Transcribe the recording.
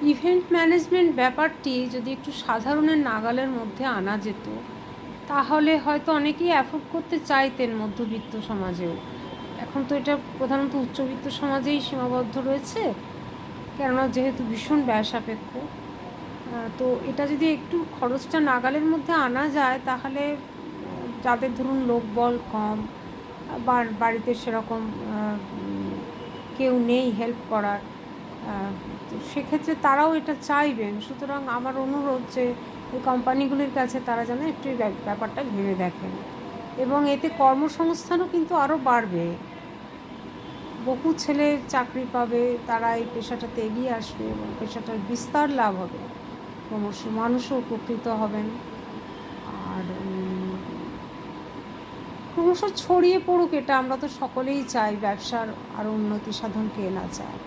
Event management ব্যাপারটি যদি একটু সাধারণের নাগালের মধ্যে আনা যেত, তাহলে হয়তো অনেকেই অ্যাফোর্ড করতে চাইতেন মধ্যবিত্ত সমাজেও। এখন তো এটা প্রধানত উচ্চবিত্ত সমাজেই সীমাবদ্ধ রয়েছে, কেননা যেহেতু ভীষণ ব্যয় সাপেক্ষ। তো এটা যদি একটু খরচটা নাগালের মধ্যে আনা যায়, তাহলে যাদের ধরুন লোকবল কম, বাড়িতে সেরকম কেউ নেই হেল্প করার, তো সেক্ষেত্রে তারাও এটা চাইবেন। সুতরাং আমার অনুরোধ যে এই কোম্পানিগুলির কাছে তারা যেন একটু এই ব্যাপারটা ভেবে দেখেন, এবং এতে কর্মসংস্থানও কিন্তু আরও বাড়বে। বহু ছেলে চাকরি পাবে, তারা এই পেশাটাতে এগিয়ে আসবে এবং পেশাটার বিস্তার লাভ হবে, ক্রমশ মানুষও উপকৃত হবেন। আর ক্রমশ ছড়িয়ে পড়ুক, এটা আমরা তো সকলেই চাই, ব্যবসার আরও উন্নতি সাধন কে না চায়।